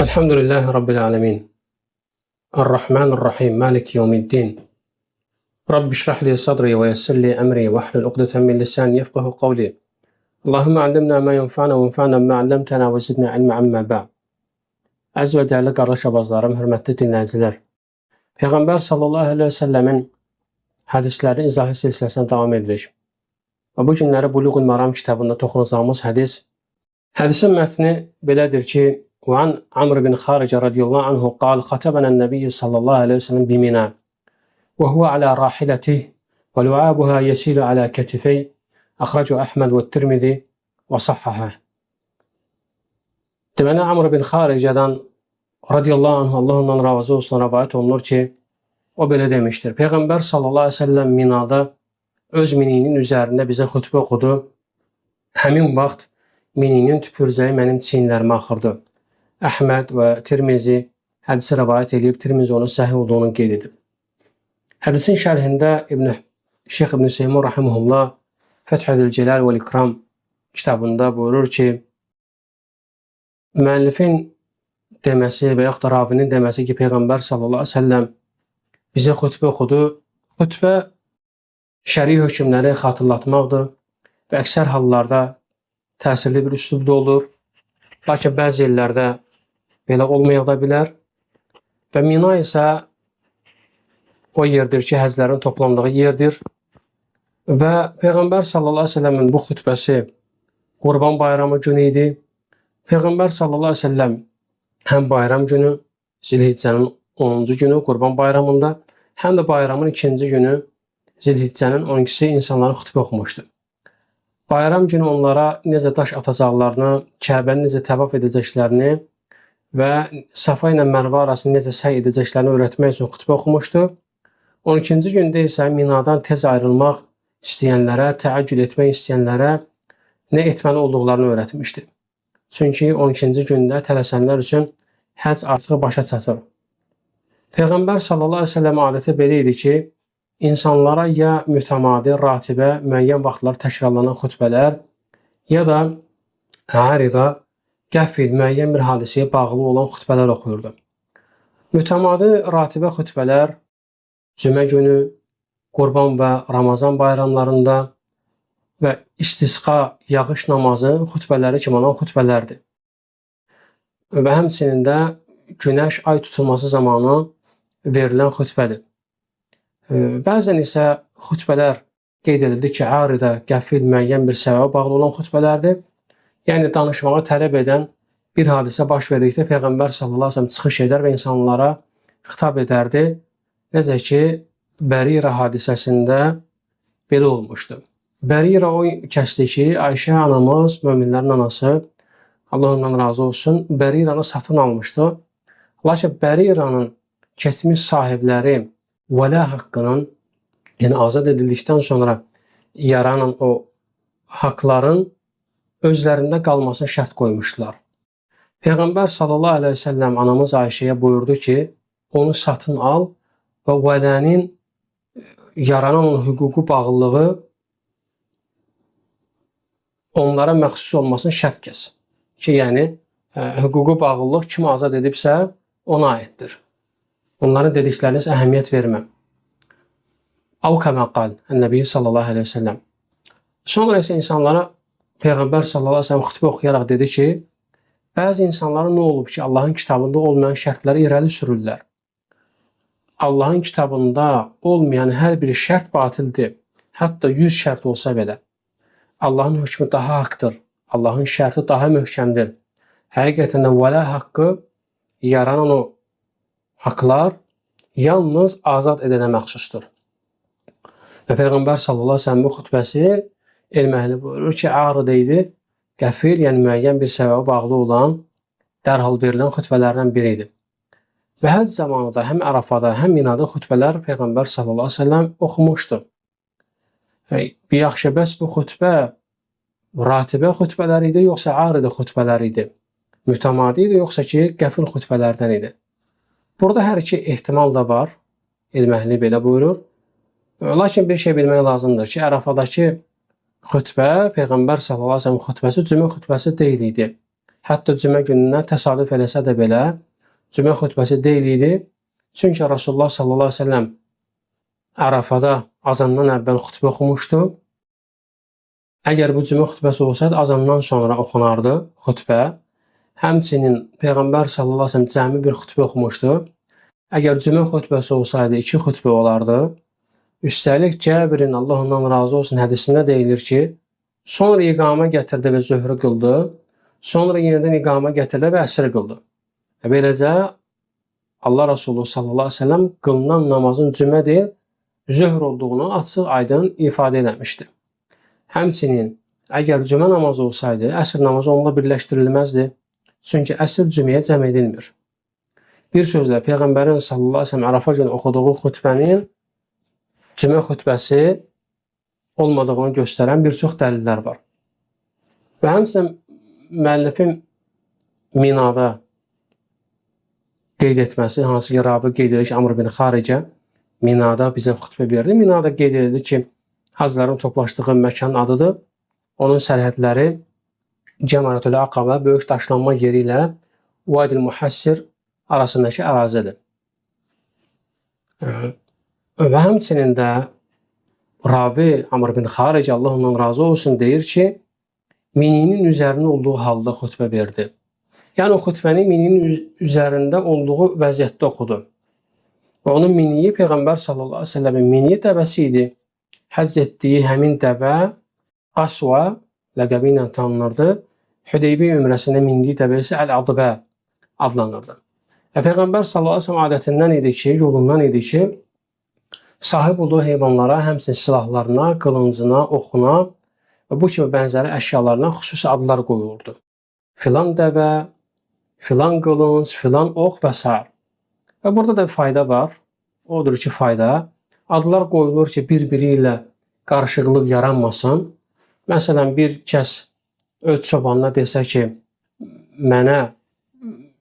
Elhamdülillahi Rabbil alemin. Errahmanirrahim. Maliki yevmiddin. Rabbi şrah li sadri ve yessir li emri ve hlul uqdeten min lisani yefqahu qavli. Allahümme allimna ma yenfa'na ve enfa'na ma allamtana ve zidna ilma amma ba'd. Əziz və dəyərli qardaş abazlarım, hörmətli dinləyicilər. Peyğəmbər sallallahu əleyhi və səlləmin hədislərin izahı silsiləsinə davam edirik. Və bu günləri Buluğul Maram kitabında toxunacağımız hədisin mətni belədir ki, وعن عمرو بن خارج رضي الله عنه قال خطبنا النبي صلى الله عليه وسلم بمنى وهو على راحلته ولعابها يسيل على كتفي أخرجه أحمد والترمذي وصححه. Deməli, Amr bin Xaricədən radiyallahu anh, Allah ondan razı olsun, rəvayət olunur ki, o belə demişdir. Peyğəmbər sallallahu aleyhi ve sellem Minada öz mininin üzərində bizə xütbə oxudu. Həmin vaxt mininin tüpürcəyi mənim çiyinlərimə axırdı. Əhməd və Tirmizi hədisi rəvayət edib, Tirmizi onun səhih olduğunu qeyd edib. Hədisin şərhində Şeyx İbn Hüseymin rahimehullah Fəthül Cəlal və İkram kitabında buyurur ki, müəllifin deməsi və yaxud da ravinin deməsi ki, Peyğəmbər sallallahu aleyhi ve sellem bizə xütbə oxudu. Xütbə şəri hökmləri xatırlatmaqdır və əksər hallarda təsirli bir üslubda olur. Lakin bəzi yerlərdə belə olmaya da bilər. Və Mina isə o yerdir ki, həzlərin toplandığı yerdir. Və Peyğəmbər sallallahu aleyhi ve sellemin bu xütbəsi Qurban bayramı günü idi. Peyğəmbər sallallahu aleyhi ve sellem həm bayram günü, Zilhiccənin 10-cu günü Qurban bayramında, həm də bayramın 2-ci günü Zilhiccənin 12-si insanlara xütbə oxumuşdu. Bayram günü onlara necə daş atacaqlarını, Kəbəni necə təvaf edəcəklərini və Safa ilə Mərvə arasını necə səy edəcəklərini öyrətmək üçün xütbə oxumuşdu. 12-ci gündə isə Minadan tez ayrılmaq istəyənlərə, təəccül etmək istəyənlərə nə etməli olduqlarını öyrətmişdi. Çünki 12-ci gündə tələsənlər üçün həcc artıq başa çatır. Peyğəmbər sallallahu aleyhi ve sellem adəti belə idi ki, İnsanlara ya mütəmadi, ratibə, müəyyən vaxtlar təkrarlanan xütbələr, ya da ərida, qəfil, müəyyən bir hadisəyə bağlı olan xütbələr oxuyurdu. Mütəmadi, ratibə xütbələr cümə günü, Qurban və Ramazan bayramlarında və istisqa, yağış namazı xütbələri kimi olan xütbələrdir. Və həmçinin də günəş, ay tutulması zamanı verilən xütbədir. Bəzən isə xütbələr qeyd edildi ki, arida, qəfil, müəyyən bir səbəbə bağlı olan xütbələrdir. Yəni, danışmağa tələb edən bir hadisə baş verdikdə Peyğəmbər sallallahu aleyhi ve sellem çıxış edər və insanlara xitab edərdi. Necə ki, Bərira hadisəsində belə olmuşdu. Bərira o kəsdi ki, Ayşə anamız, möminlərin anası, Allah ondan razı olsun, Bəriranı satın almışdı. Lakin Bəriranın keçmiş sahibləri vələ haqqının, yəni azad edildikdən sonra yaranan o haqların özlərində qalmasına şərt qoymuşdular. Peyğəmbər sallallahu aleyhi ve sellem anamız Ayşəyə buyurdu ki, onu satın al və vələnin yaranan onun hüququ bağlılığı onlara məxsus olmasını şərt kəs. Ki, yəni, hüququ bağlılıq kimi azad edibsə, ona aiddir. Onların dedikləriniz əhəmiyyət verməm. Av kəmə qal, Nəbi sallallahu aleyhi ve sellem. Sonra isə insanlara Peyğəmbər sallallahu aleyhi ve sellem xütbə oxuyaraq dedi ki, bəzi insanlara nə olub ki, Allahın kitabında olmayan şərtləri irəli sürürlər. Allahın kitabında olmayan hər bir şərt batildir. Hətta 100 şərt olsa belə. Allahın hökmü daha haqdır. Allahın şərti daha möhkəmdir. Həqiqətən də vələ haqqı yaranan o haqlar yalnız azad edənə məxsusdur. Və Peyğəmbər sallallahu aleyhi ve sellem bu xütbəsi elməhli buyurur ki, arıda idi, qəfil, yəni müəyyən bir səbəbə bağlı olan dərhal verilən xütbələrdən biri idi. Və həcc zamanı da həm Ərafada, həm Minada xütbələr Peyğəmbər sallallahu aleyhi ve sellem oxumuşdu. Yaxşı, bəs bu xütbə ratibə xütbələr idi, yoxsa arıda xütbələr idi? Mütəmadi idi, yoxsa ki, qəfil xütbələrdən idi? Burada hər iki ehtimal da var, elməhli belə buyurur. Lakin bir şey bilmək lazımdır ki, Ərafadakı xütbə, Peyğəmbər sallallahu aleyhi ve sellem xütbəsi cümə xütbəsi deyil idi. Hətta cümə gününə təsadüf eləsə də belə cümə xutbəsi deyil idi. Çünki Rasulullah sallallahu əleyhi və səlləm Ərafada azandan əvvəl xutbə oxumuşdu. Əgər bu cümə xutbəsi olsaydı azandan sonra oxunardı xutbə. Həmçinin Peyğəmbər sallallahu əleyhi və səlləm cəmi bir xutbə oxumuşdu. Əgər cümə xutbəsi olsaydı 2 xutbə olardı. Üstəlik Cəbirin Allah ondan razı olsun hədisində deyilir ki, sonra iqamə gətirdi və zöhrü qıldı. Sonra yenidən iqamə gətirdi və əsr qıldı. Beləcə Allah Resulü sallallahu əleyhi və səlləm qılınan namazın cümə deyil, zöhr olduğunu açıq-aydın ifadə etmişdi. Həmçinin əgər cümə namazı olsaydı, əsr namazı onunla birləşdirilməzdi. Çünki əsr cüməyə cəm edilmir. Bir sözlə Peyğəmbərin sallallahu əleyhi və səlləm Ərafa günü oxuduğu xutbənin cümə xutbəsi olmadığını göstərən bir çox dəlillər var. Və həmçinin müəllifin Minada qeyd etməsi, hansı ki, ravi qeyd edir ki, Amr bin Xaricə Minada bizə xutbə verdi. Minada qeyd edildi ki, hacıların toplaşdığı məkanın adıdır. Onun sərhədləri Cəmaratul Aqaba, böyük daşlanma yeri ilə Vadil Muhassir arasındakı ərazidir. Və həmçinin də ravi Amr bin Xaricə Allah ondan razı olsun deyir ki, mininin üzərində olduğu halda xutbə verdi. Yəni o xutbəni mininin üzərində olduğu vəziyyətdə oxudu. Və onun miniyi Peyğəmbər sallallahu əleyhi və səlləmin miniyi dəvəsi idi. Həcc etdiyi həmin dəvə Qasva ləqəbi ilə tanınırdı. Hüdeybiyyə ümrəsində mindiyi dəvə isə Əl-Adbə adlanırdı. Və Peyğəmbər sallallahu əleyhi və səlləm adətindən idi ki, yolundan idi ki, sahib olduğu heyvanlara, həmçinin silahlarına, qılıncına, oxuna və bu kimi bənzəri əşyalarına xüsusi adlar qoyulurdu. Filan dəvə, filan qılınc, filan ox və s. Və burada da fayda var. Odur ki, fayda. Adlar qoyulur ki, bir-biri ilə qarışıqlıq yaranmasın. Məsələn, bir kəs öz çobanına desə ki, mənə,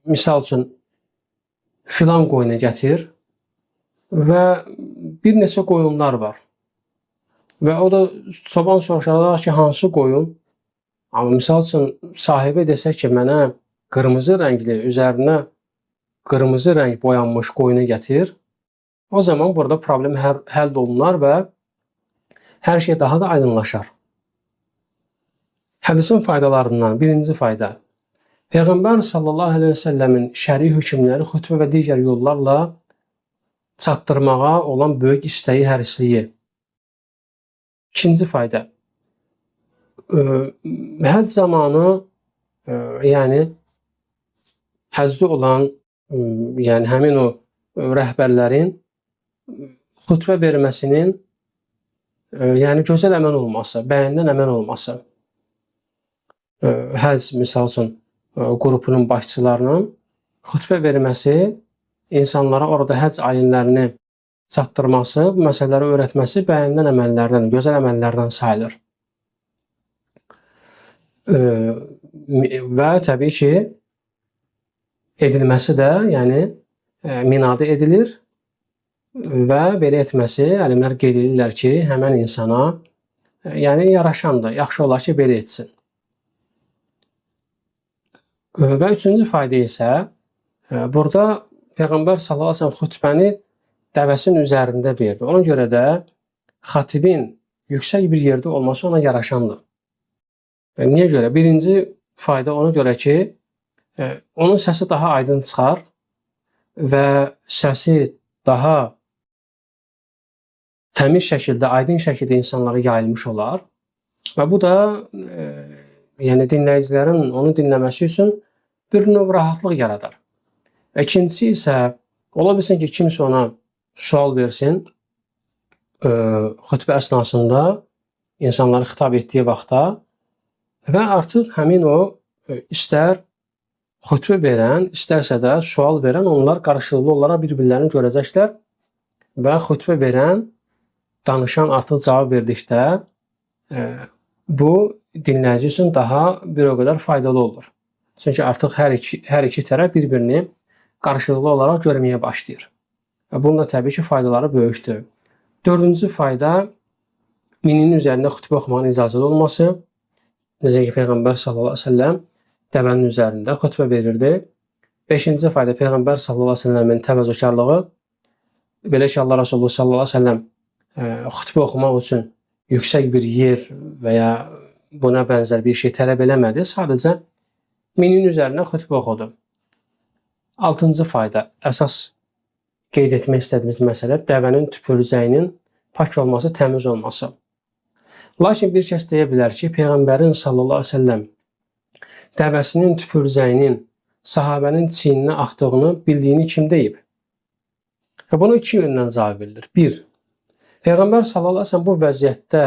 misal üçün, filan qoyunu gətir və bir neçə qoyunlar var. Və o da çoban soruşacaq ki, hansı qoyun? Amma misal üçün, sahibi desə ki, mənə qırmızı rəngli, üzərinə qırmızı rəng boyanmış qoyunu gətir. O zaman burada problem həll olunar və hər şey daha da aydınlaşar. Hədisin faydalarından birinci fayda. Peyğəmbər sallallahu əleyhi və səlləmin şəri hökmləri xutbə və digər yollarla çatdırmağa olan böyük istəyi, hərisliyi. İkinci fayda. Həcc zamanı, yəni həccdə olan, yəni həmin o rəhbərlərin xutbə verməsinin yəni gözəl əməl olması, bəyəndən əməl olması. Həcc, misal üçün, qrupunun başçılarının xutbə verməsi, insanlara orada həcc ayinlərini çatdırması, bu məsələləri öyrətməsi bəyəndən əməllərdən, gözəl əməllərdən sayılır. Və təbii ki, edilməsi də, yəni minada edilir və belə etməsi, alimlər qeyd edirlər ki, həmən insana yəni yaraşandır, yaxşı olar ki, belə etsin. Və üçüncü fayda isə, burada Peyğəmbər sallallahu əleyhi və səlləm xutbəni dəvəsinin üzərində verdi. Ona görə də xatibin yüksək bir yerdə olması ona yaraşandır. Niyə görə? Birinci fayda ona görə ki, onun səsi daha aydın çıxar və səsi daha təmiz şəkildə, aydın şəkildə insanlara yayılmış olar. Və bu da yəni dinləyicilərin onu dinləməsi üçün bir növ rahatlıq yaradar. İkincisi isə, ola bilsin ki, kimsə ona sual versin, xutbə əsnasında insanlara xitab etdiyi vaxtda və artıq həmin o istər xutbə verən, istərsə də sual verən, onlar qarşılıqlı olaraq bir-birlərini görəcəklər və xutbə verən, danışan artıq cavab verdikdə bu dinləyici üçün daha bir o qədər faydalı olur. Çünki artıq hər iki tərəf bir-birini qarşılıqlı olaraq görməyə başlayır. Və bunun da təbii ki, faydaları böyükdür. Dördüncü fayda, mininin üzərində xutbə oxumağın icazəli olması. Necə ki, Peyğəmbər sallallahu əleyhi və səlləm dəvənin üzərində xutbə verirdi. 5-ci fayda Peyğəmbər sallallahu əleyhi və səlləmin təvazökarlığı. Belə ki, Allah Resulü sallallahu əleyhi və səlləm xutbə oxumaq üçün yüksək bir yer və ya buna bənzər bir şey tələb eləmədi. Sadəcə minin üzərinə xutbə oxudu. 6-cı fayda, əsas qeyd etmək istədiyimiz məsələ dəvənin tüpürcəyinin pak olması, təmiz olması. Lakin bir kəs deyə bilər ki, Peyğəmbərin sallallahu əleyhi və səlləm dəvəsinin tüpürcəyinin sahabənin çiyninə axdığını bildiyini kim deyib? Və bunu iki yöndən cavab verilir. 1. Peyğəmbər sallallahu əleyhi və səlləm bu vəziyyətdə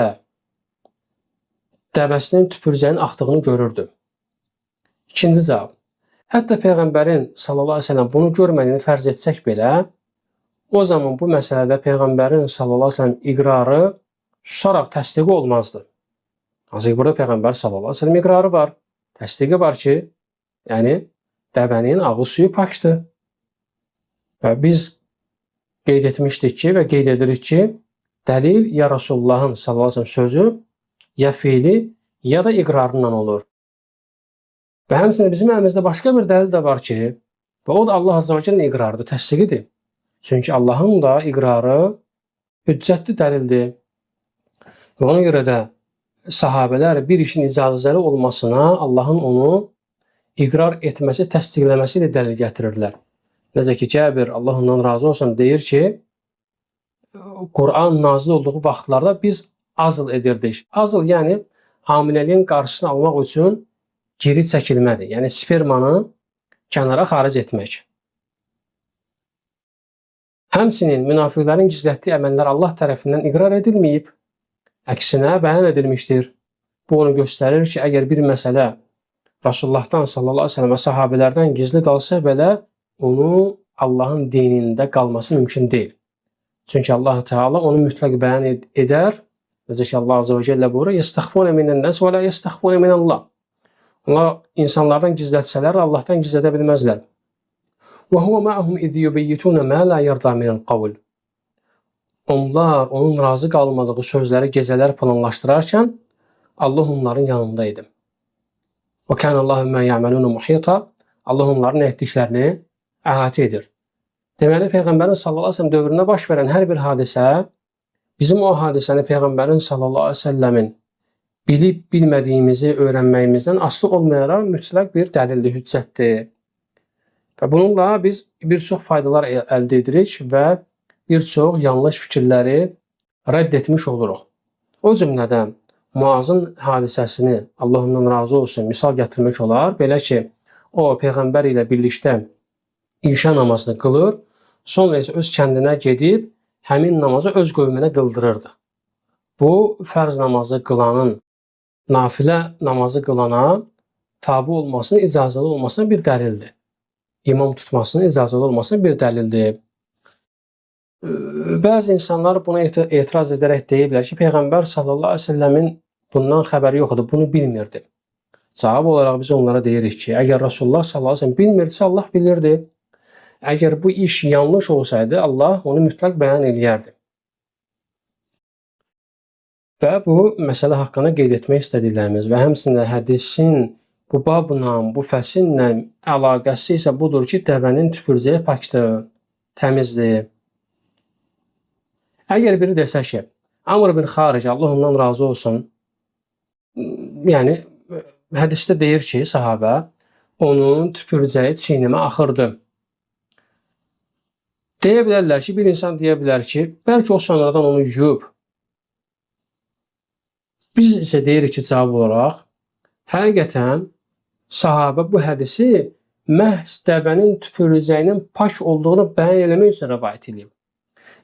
dəvəsinin tüpürcəyinin axdığını görürdü. İkinci cavab. Hətta Peyğəmbərin sallallahu əleyhi və səlləm bunu görmədiyini fərz etsək belə, o zaman bu məsələdə Peyğəmbərin sallallahu əleyhi və səlləm iqrarı susaraq təsdiqi olmazdı. Ancaq burada Peyğəmbər sallallahu əleyhi və səlləm iqrarı var. Təsdiqi var ki, yəni dəvənin ağız suyu pakdır. Və biz qeyd etmişdik ki və qeyd edirik ki, dəlil ya Rasulullahın sallallahu əleyhi və səlləm sözü, ya fiili, ya da iqrarından olur. Və həmçinin bizim əlimizdə başqa bir dəlil də var ki, və o da Allah Azza və Cəllənin iqrarıdır, təsdiqidir. Çünki Allahın da iqrarı hüccətli dəlildir. Və ona görə də sahabələr bir işin icazəli olmasına Allahın onu iqrar etməsi, təsdiqləməsi ilə dəlil gətirirlər. Necə ki, Cəbir, Allah ondan razı olsun, deyir ki, Quran nazil olduğu vaxtlarda biz azl edirdik. Azl, yəni hamiləliyin qarşısını almaq üçün geri çəkilmədir. Yəni spermanı kənara xaric etmək. Həmçinin münafiqlərin gizlətdiyi əməllər Allah tərəfindən iqrar edilməyib, əksinə bəyan edilmişdir. Bu onu göstərir ki, əgər bir məsələ Rasulullahdan sallallahu əleyhi və səlləm və sahabelərdən gizli qalsa belə, onu Allahın dinində qalması mümkün deyil. Çünki Allah Teala onu mütləq bəyan edər. Necə ki, Allah Azza və Cəllə buyurur: "Yəstəxfuna minən-nas və la yəstəxfuna minəllah." Onlar insanlardan gizlətsələr, Allahdan gizlədə bilməzlər. "Və huve ma'ahum iz yubayyituna ma la yarda minəl qawl." Onlar onun razı qalmadığı sözləri gecələr planlaşdırarkən Allah onların yanında idi. "Və kanallahu ma ya'maluna muhita." Allah onların etdiklərini əhatə edir. Deməli, Peyğəmbərin sallallahu əleyhi və səlləm dövründə baş verən hər bir hadisə bizim o hadisəni Peyğəmbərin sallallahu əleyhi və səlləmin bilib bilmədiyimizi öyrənməyimizdən asılı olmayaraq mütləq bir dəlilli hüccətdir. Və bununla biz bir çox faydalar əldə edirik və bir çox yanlış fikirləri rədd etmiş oluruq. O cümlədən Muazın hadisəsini, Allah ondan razı olsun, misal gətirmək olar. Belə ki, o Peyğəmbər ilə birlikdə İşa namazını qılır, sonra isə öz kəndinə gedib həmin namazı öz qövmünə qıldırırdı. Bu, fərz namazı qılanın nafilə namazı qılana tabi olmasının, icazəli olmasının bir dəlildir. İmam tutmasının icazəli olmasının bir dəlildir. Bəzi insanlar buna etiraz edərək deyiblər ki, Peyğəmbər sallallahu əleyhi və səlləmin bundan xəbəri yox idi, bunu bilmirdi. Cavab olaraq biz onlara deyirik ki, əgər Rasulullah sallallahu əleyhi və səlləm bilmirdisə, Allah bilirdi. Əgər bu iş yanlış olsaydı, Allah onu mütləq bəyan eləyərdi. Və bu məsələ haqqında qeyd etmək istədiklərimiz və həmçinin hədisin bu babla, bu fəsillə əlaqəsi isə budur ki, dəvənin tüpürcəyi pakdır, təmizdir. Əgər biri desə ki, Amr bin Xaric, Allah ondan razı olsun, yəni hədisdə deyir ki, sahabə, onun tüpürcəyi çiynimə axırdı. Deyə bilərlər ki, bir insan deyə bilər ki, bəlkə o sonradan onu yuyub. Biz isə deyirik ki, cavab olaraq, həqiqətən sahabə bu hədisi məhz dəvənin tüpürcəyinin pak olduğunu bəyan eləmək üçün rəvayət edib.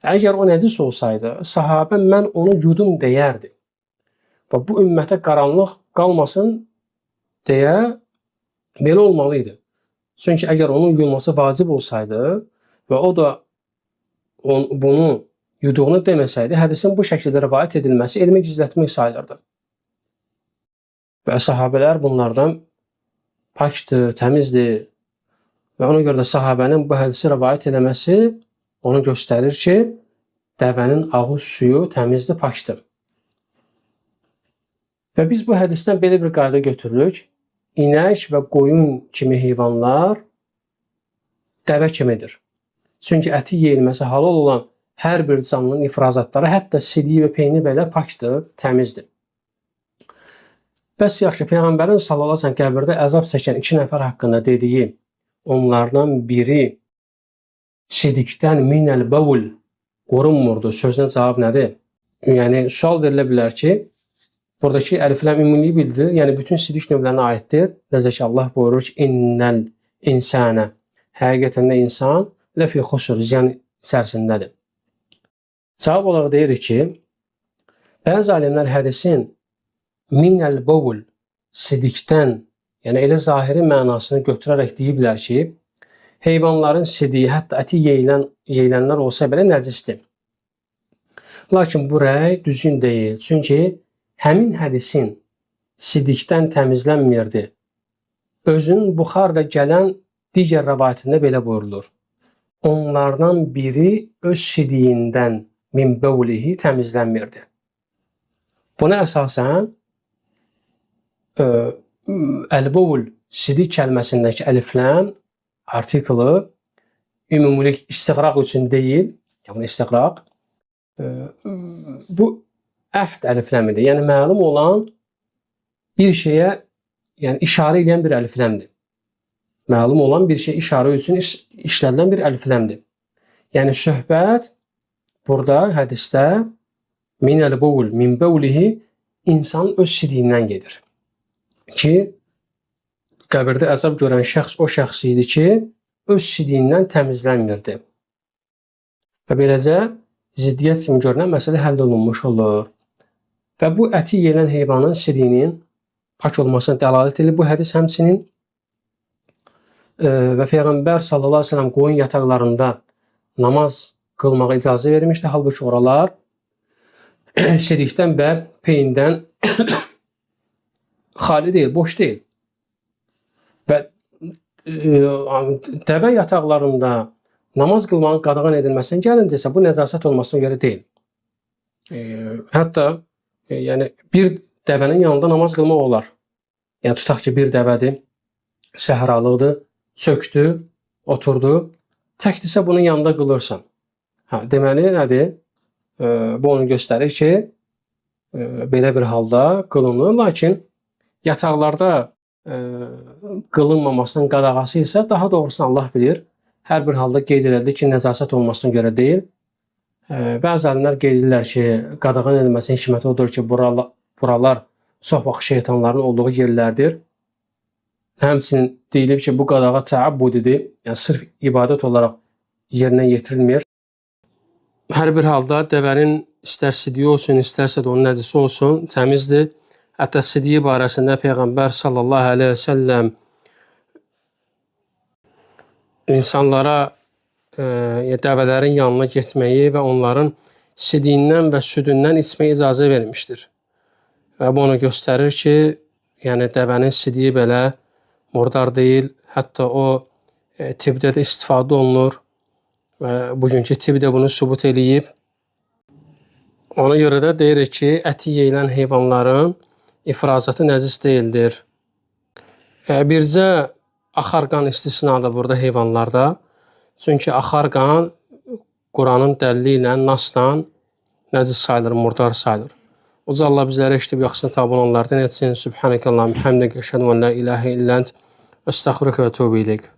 Əgər o nəcis olsaydı, sahabə mən onu yudum deyərdi. Və bu ümmətə qaranlıq qalmasın deyə belə olmalıydı. Çünki əgər onun yuyulması vacib olsaydı və o da bunu yuduğunu deməsəydi, hədisin bu şəkildə rivayət edilməsi elmi gizlətmək sayılırdı. Və sahabələr bunlardan pakdır, təmizdir. Və ona görə də sahabənin bu hədisi rivayət eləməsi onu göstərir ki, dəvənin ağız suyu təmizdir, pakdır. Və biz bu hədisdən belə bir qayda götürürük. inək və qoyun kimi heyvanlar dəvə kimidir. Çünki əti yeyilməsi halal olan hər bir canlının ifrazatları, hətta sidiyi və peyni belə pakdır, təmizdir. Bəs yaxşı, Peyğəmbərin sallallahu əleyhi və səlləm qəbirdə əzab çəkən 2 nəfər haqqında dediyi, onlardan biri sidikdən minəl bəvul qorunmurdu. Sözünə cavab nədir? Yəni, sual verilə bilər ki, buradakı əlifləm ümumilik bildirir, yəni bütün sidik növlərinə aiddir. Necə ki, Allah buyurur ki, innəl insənə, həqiqətən də insan ləfi xusur, ziyan içərisindədir. Cavab olaraq deyirik ki, bəzi alimlər hədisin minəl bəvul, sidikdən, yəni elə zahiri mənasını götürərək deyiblər ki, heyvanların sidiyi, hətta əti yeyilənlər olsa belə nəcisdir. Lakin bu rəy düzgün deyil. Çünki həmin hədisin sidikdən təmizlənmirdi. Özünün Buxarda gələn digər rəvayətində belə buyurulur. Onlardan biri öz sidiyindən min bəvlihi təmizlənmirdi. Buna əsasən əl-bəvl sidik kəlməsindəki əlifləm artiklı ümumilik istiqraq üçün deyil, yəni istiqraq bu əhd əlifləmidir. Yəni məlum olan bir şeyə, yəni işarə edən bir əlifləmdir. Məlum olan bir şey işarə üçün işlədilən bir əlifləmdir. Yəni söhbət burada hədisdə minəl bəvl min bəvlihi insan öz sidiyindən gedir. Ki qəbirdə əzab görən şəxs o şəxs idi ki, öz sidiyindən təmizlənmirdi. Və beləcə ziddiyyət kimi görünən məsələ həll olunmuş olur. Və bu əti yeyilən heyvanın sidiyinin pak olmasına dəlalət edir bu hədis həmçinin. Və Peyğəmbər sallallahu əleyhi və səlləm qoyun yataqlarında namaz qılmağa icazə vermişdi. Halbuki oralar sidikdən və peyindən xali deyil, boş deyil. Və dəvə yataqlarında namaz qılmanın qadağan edilməsindən gəlincə isə bu nəzasət olmasına görə deyil. Hətta yəni bir dəvənin yanında namaz qılmaq olar. Yəni tutaq ki, bir dəvədir, səhralıqdır, çöktü, oturdu, təkdirsə bunun yanında qılırsan. Deməli nədir? Bu onu göstərir ki, belə bir halda qılınır. Lakin yataqlarda qılınmamasının qadağası isə daha doğrusu Allah bilir. Hər bir halda qeyd edildi ki, nəzasət olmasına görə deyil. Bəzi alimlər qeyd edirlər ki, qadağan edilməsinin hikməti odur ki, buralar çox vaxt şeytanların olduğu yerlərdir. Həmçinin deyilib ki, bu qadağa təabbudidir, yəni sırf ibadət olaraq yerinə yetirilmir. Hər bir halda dəvənin istər sidiyi olsun, istərsə də onun nəcisi olsun, təmizdir. Hətta sidiyi barəsində Peyğəmbər sallallahu əleyhi və səlləm insanlara dəvələrin yanına getməyi və onların sidiyindən və südündən içməyə icazə vermişdir. Və bu onu göstərir ki, yəni dəvənin sidiyi belə murdar deyil, hətta o tibbdə də istifadə olunur və bugünkü tibb də bunu sübut eləyib. Ona görə də deyirik ki, əti yeyilən heyvanların ifrazatı nəcis deyildir. Bircə axar qan istisnadır burada heyvanlarda. Çünki axar qan Quranın dəlili ilə, nasla nəcis sayılır, murdar sayılır. Uca Allah bizləri eşidib yaxşısını tabi olanlardan etsin. Subhanəkəllahum həmdək, əşhədu ən la ilahə illənt, əstəğfiruka və tövbə ileyk.